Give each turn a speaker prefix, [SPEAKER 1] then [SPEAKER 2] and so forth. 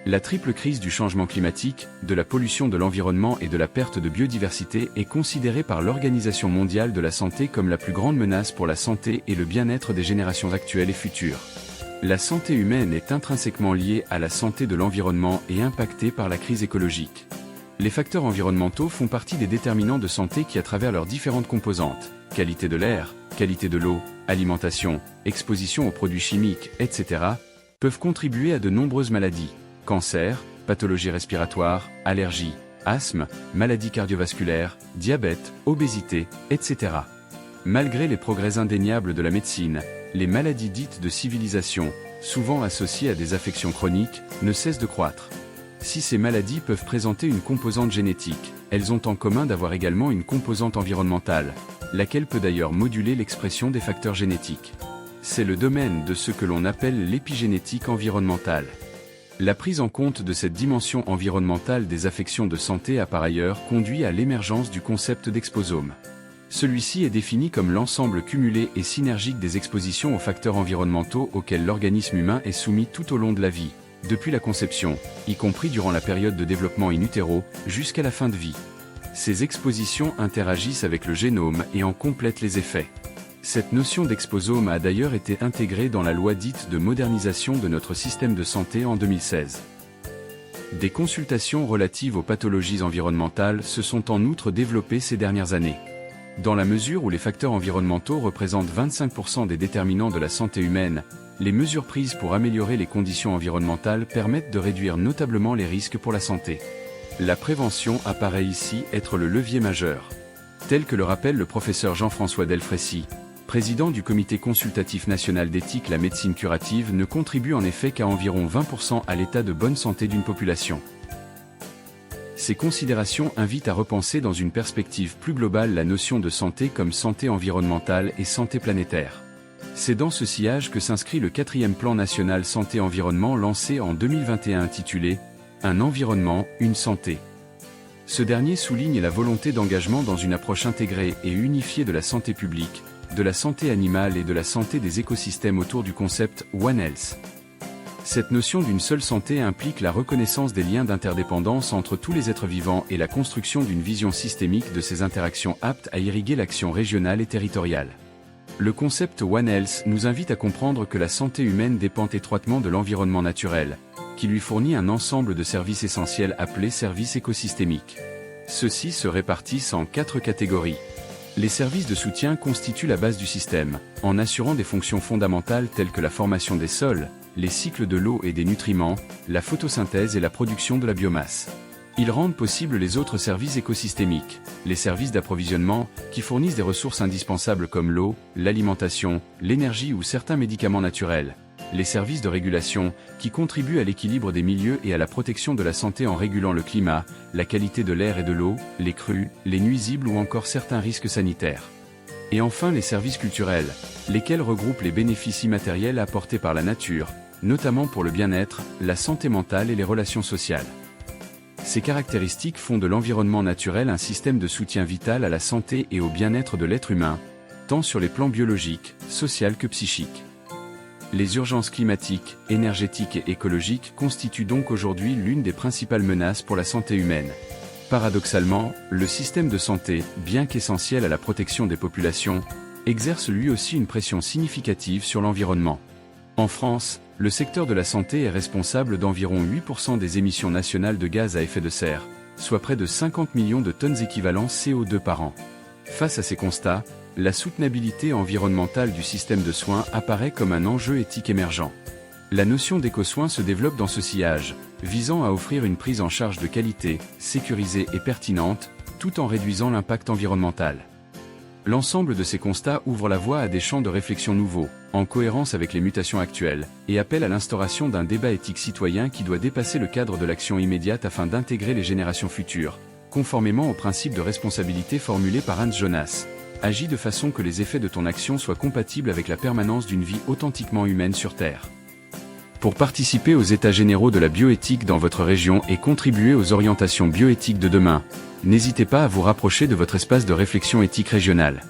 [SPEAKER 1] La triple crise du changement climatique, de la pollution de l'environnement et de la perte de biodiversité est considérée par l'Organisation mondiale de la santé comme la plus grande menace pour la santé et le bien-être des générations actuelles et futures. La santé humaine est intrinsèquement liée à la santé de l'environnement et impactée par la crise écologique. Les facteurs environnementaux font partie des déterminants de santé qui, à travers leurs différentes composantes, qualité de l'air, qualité de l'eau, alimentation, exposition aux produits chimiques, etc., peuvent contribuer à de nombreuses maladies. Cancer, pathologies respiratoires, allergies, asthme, maladies cardiovasculaires, diabète, obésité, etc. Malgré les progrès indéniables de la médecine, les maladies dites de civilisation, souvent associées à des affections chroniques, ne cessent de croître. Si ces maladies peuvent présenter une composante génétique, elles ont en commun d'avoir également une composante environnementale, laquelle peut d'ailleurs moduler l'expression des facteurs génétiques. C'est le domaine de ce que l'on appelle l'épigénétique environnementale. La prise en compte de cette dimension environnementale des affections de santé a par ailleurs conduit à l'émergence du concept d'exposome. Celui-ci est défini comme l'ensemble cumulé et synergique des expositions aux facteurs environnementaux auxquels l'organisme humain est soumis tout au long de la vie, depuis la conception, y compris durant la période de développement in utero, jusqu'à la fin de vie. Ces expositions interagissent avec le génome et en complètent les effets. Cette notion d'exposome a d'ailleurs été intégrée dans la loi dite de modernisation de notre système de santé en 2016. Des consultations relatives aux pathologies environnementales se sont en outre développées ces dernières années. Dans la mesure où les facteurs environnementaux représentent 25% des déterminants de la santé humaine, les mesures prises pour améliorer les conditions environnementales permettent de réduire notablement les risques pour la santé. La prévention apparaît ici être le levier majeur. Tel que le rappelle le professeur Jean-François Delfraissy, président du Comité consultatif national d'éthique, la médecine curative ne contribue en effet qu'à environ 20% à l'état de bonne santé d'une population. Ces considérations invitent à repenser dans une perspective plus globale la notion de santé comme santé environnementale et santé planétaire. C'est dans ce sillage que s'inscrit le 4e plan national santé-environnement lancé en 2021 intitulé « Un environnement, une santé ». Ce dernier souligne la volonté d'engagement dans une approche intégrée et unifiée de la santé publique, de la santé animale et de la santé des écosystèmes autour du concept One Health. Cette notion d'une seule santé implique la reconnaissance des liens d'interdépendance entre tous les êtres vivants et la construction d'une vision systémique de ces interactions aptes à irriguer l'action régionale et territoriale. Le concept One Health nous invite à comprendre que la santé humaine dépend étroitement de l'environnement naturel, qui lui fournit un ensemble de services essentiels appelés services écosystémiques. Ceux-ci se répartissent en 4 catégories. Les services de soutien constituent la base du système, en assurant des fonctions fondamentales telles que la formation des sols, les cycles de l'eau et des nutriments, la photosynthèse et la production de la biomasse. Ils rendent possibles les autres services écosystémiques, les services d'approvisionnement, qui fournissent des ressources indispensables comme l'eau, l'alimentation, l'énergie ou certains médicaments naturels. Les services de régulation, qui contribuent à l'équilibre des milieux et à la protection de la santé en régulant le climat, la qualité de l'air et de l'eau, les crues, les nuisibles ou encore certains risques sanitaires. Et enfin les services culturels, lesquels regroupent les bénéfices immatériels apportés par la nature, notamment pour le bien-être, la santé mentale et les relations sociales. Ces caractéristiques font de l'environnement naturel un système de soutien vital à la santé et au bien-être de l'être humain, tant sur les plans biologiques, social que psychiques. Les urgences climatiques, énergétiques et écologiques constituent donc aujourd'hui l'une des principales menaces pour la santé humaine. Paradoxalement, le système de santé, bien qu'essentiel à la protection des populations, exerce lui aussi une pression significative sur l'environnement. En France, le secteur de la santé est responsable d'environ 8% des émissions nationales de gaz à effet de serre, soit près de 50 millions de tonnes équivalent CO2 par an. Face à ces constats, la soutenabilité environnementale du système de soins apparaît comme un enjeu éthique émergent. La notion d'éco-soin se développe dans ce sillage, visant à offrir une prise en charge de qualité, sécurisée et pertinente, tout en réduisant l'impact environnemental. L'ensemble de ces constats ouvre la voie à des champs de réflexion nouveaux, en cohérence avec les mutations actuelles, et appelle à l'instauration d'un débat éthique citoyen qui doit dépasser le cadre de l'action immédiate afin d'intégrer les générations futures, conformément au principe de responsabilité formulé par Hans Jonas. Agis de façon que les effets de ton action soient compatibles avec la permanence d'une vie authentiquement humaine sur Terre. Pour participer aux états généraux de la bioéthique dans votre région et contribuer aux orientations bioéthiques de demain, n'hésitez pas à vous rapprocher de votre espace de réflexion éthique régional.